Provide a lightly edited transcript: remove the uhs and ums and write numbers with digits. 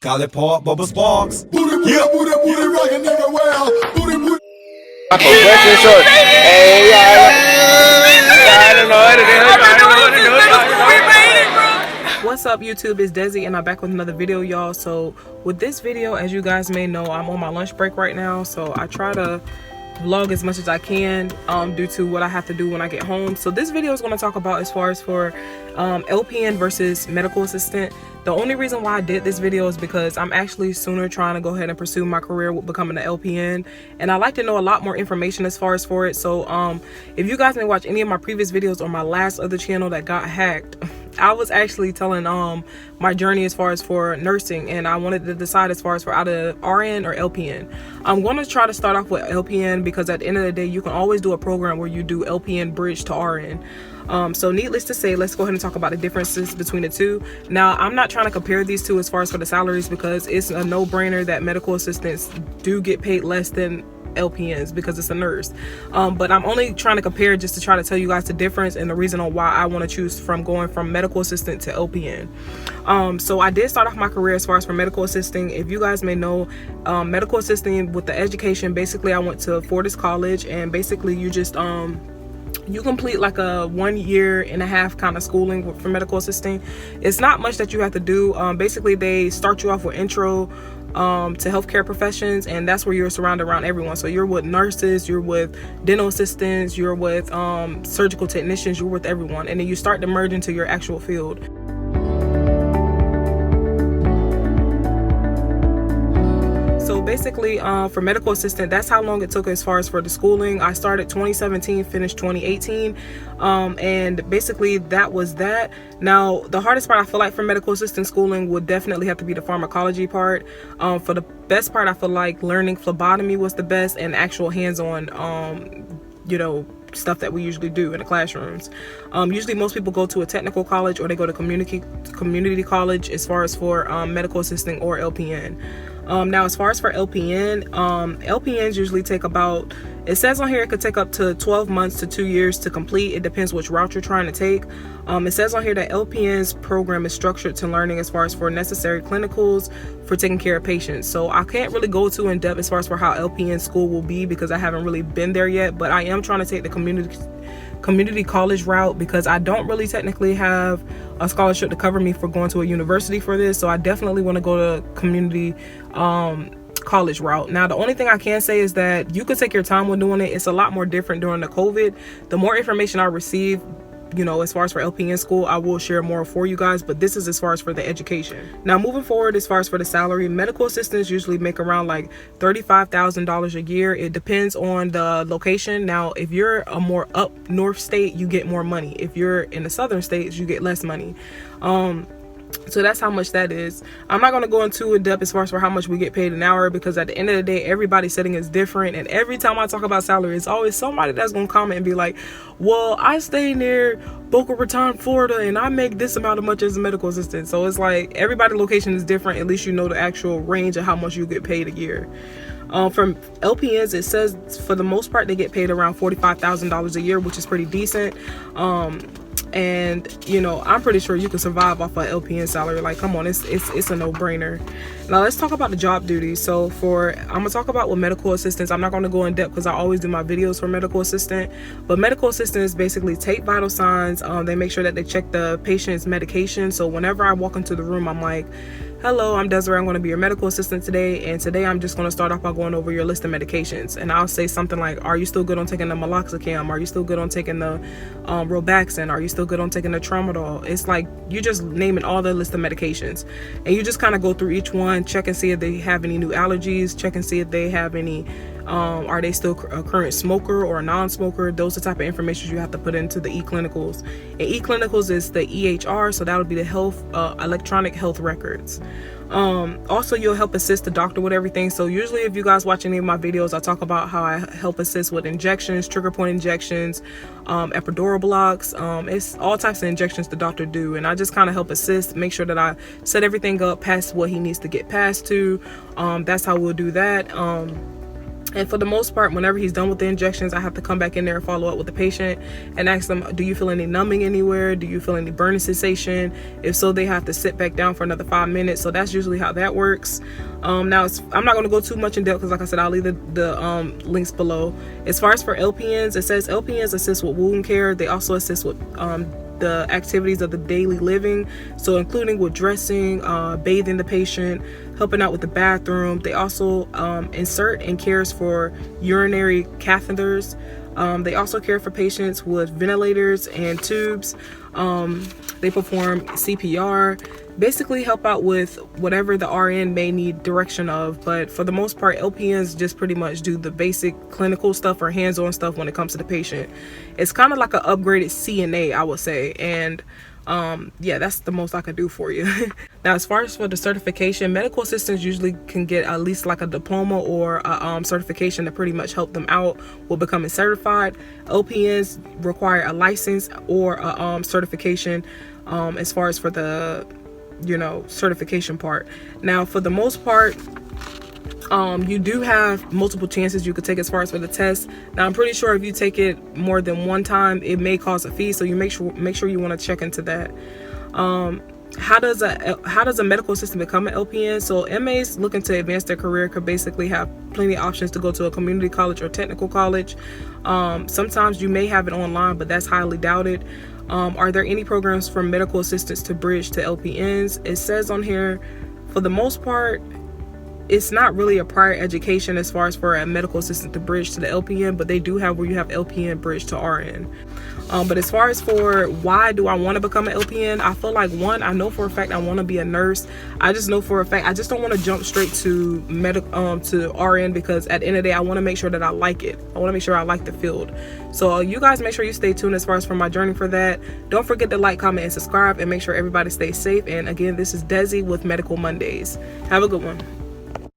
Call it Pop Bubba Sparks. Booty, booty, booty, booty, rockin' everywhere. Booty, booty. Hey, I don't know What's up, YouTube? It's Desi and I'm back with another video, y'all. So with this video, as you guys may know, I'm on my lunch break right now, so I try to vlog as much as I can due to what I have to do when I get home. So this video is going to talk about as far as for LPN versus medical assistant. The only reason why I did this video is because I'm actually sooner trying to go ahead and pursue my career with becoming an LPN, and I like to know a lot more information as far as for it. So if you guys may watch any of my previous videos on my last other channel that got hacked, I was actually telling my journey as far as for nursing, and I wanted to decide as far as for out of RN or LPN. I'm going to try to start off with LPN because at the end of the day, you can always do a program where you do LPN bridge to RN. So needless to say, let's go ahead and talk about the differences between the two. Now, I'm not trying to compare these two as far as for the salaries because it's a no-brainer that medical assistants do get paid less than LPNs because it's a nurse. But I'm only trying to compare just to try to tell you guys the difference and the reason on why I want to choose from going from medical assistant to LPN. So I did start off my career as far as for medical assisting. If you guys may know, medical assisting with the education, basically I went to Fortis College, and basically you just you complete like a 1.5 years kind of schooling for medical assisting. It's not much that you have to do. Basically they start you off with intro to healthcare professions, and that's where you're surrounded around everyone. So you're with nurses, you're with dental assistants, you're with surgical technicians, you're with everyone, and then you start to merge into your actual field. So basically for medical assistant, that's how long it took as far as for the schooling. I started 2017, finished 2018, and basically that was that. Now the hardest part I feel like for medical assistant schooling would definitely have to be the pharmacology part. For the best part, I feel like learning phlebotomy was the best, and actual hands-on you know, stuff that we usually do in the classrooms. Usually most people go to a technical college or they go to community college as far as for medical assisting or LPN. Now as far as for LPN, LPNs usually take about, it says on here it could take up to 12 months to 2 years to complete. It depends which route you're trying to take. It says on here that LPN's program is structured to learning as far as for necessary clinicals for taking care of patients. So I can't really go too in depth as far as for how LPN school will be because I haven't really been there yet, but I am trying to take the community college route because I don't really technically have a scholarship to cover me for going to a university for this. So I definitely want to go to community college route. Now the only thing I can say is that you could take your time when doing it. It's a lot more different during the COVID. The more information I receive, you know, as far as for LPN school, I will share more for you guys, but this is as far as for the education. Now moving forward, as far as for the salary, medical assistants usually make around like $35,000 a year. It depends on the location. Now if you're a more up north state, you get more money. If you're in the southern states, you get less money. So that's how much that is. I'm not going to go into in depth as far as for how much we get paid an hour because at the end of the day, everybody's setting is different, and every time I talk about salary, it's always somebody that's going to comment and be like, well, I stay near Boca Raton, Florida, and I make this amount of much as a medical assistant. So it's like everybody's location is different. At least you know the actual range of how much you get paid a year. From LPNs, it says for the most part they get paid around $45,000 a year, which is pretty decent. And you know, I'm pretty sure you can survive off an LPN salary. Like, come on, it's a no-brainer. Now let's talk about the job duties. So I'm gonna talk about with medical assistants. I'm not going to go in depth because I always do my videos for medical assistant, but medical assistants basically take vital signs. They make sure that they check the patient's medication. So whenever I walk into the room, I'm like, hello, I'm Desiree. I'm going to be your medical assistant today, and today I'm just going to start off by going over your list of medications. And I'll say something like, are you still good on taking the meloxicam? Are you still good on taking the Robaxin? Are you still good on taking the tramadol? It's like you just naming all the list of medications, and you just kind of go through each one, check and see if they have any new allergies, check and see if they have any are they still a current smoker or a non-smoker. Those are the type of information you have to put into the e-clinicals, and e-clinicals is the EHR, so that would be the health electronic health records. Also, you'll help assist the doctor with everything. So usually if you guys watch any of my videos, I talk about how I help assist with injections, trigger point injections, epidural blocks. It's all types of injections the doctor do, and I just kind of help assist, make sure that I set everything up past what he needs to get past to. That's how we'll do that. And for the most part, whenever he's done with the injections, I have to come back in there and follow up with the patient and ask them, do you feel any numbing anywhere? Do you feel any burning sensation? If so, they have to sit back down for another 5 minutes. So that's usually how that works. Now, I'm not going to go too much in depth because, like I said, I'll leave the links below. As far as for LPNs, it says LPNs assist with wound care. They also assist with the activities of the daily living, so including with dressing, bathing the patient, helping out with the bathroom. They also insert and cares for urinary catheters. They also care for patients with ventilators and tubes. They perform CPR, basically help out with whatever the RN may need direction of. But for the most part, LPNs just pretty much do the basic clinical stuff or hands-on stuff when it comes to the patient. It's kind of like an upgraded CNA, I would say. And yeah, that's the most I could do for you. Now, as far as for the certification, medical assistants usually can get at least like a diploma or a certification to pretty much help them out with becoming certified. LPNs require a license or a certification as far as for the certification part. Now, for the most part, you do have multiple chances you could take as far as for the test. Now, I'm pretty sure if you take it more than one time, it may cause a fee, so you make sure you want to check into that. How does a medical assistant become an LPN? So MAs looking to advance their career could basically have plenty of options to go to a community college or technical college. Sometimes you may have it online, but that's highly doubted. Are there any programs for medical assistants to bridge to LPNs? It says on here, for the most part, it's not really a prior education as far as for a medical assistant to bridge to the LPN, but they do have where you have LPN bridge to RN. But as far as for why do I want to become an LPN, I feel like, one, I know for a fact I want to be a nurse. I just know for a fact I just don't want to jump straight to to RN, because at the end of the day, I want to make sure that I like it. I want to make sure I like the field. So you guys make sure you stay tuned as far as for my journey for that. Don't forget to like, comment, and subscribe, and make sure everybody stays safe. And again, this is Desi with Medical Mondays. Have a good one.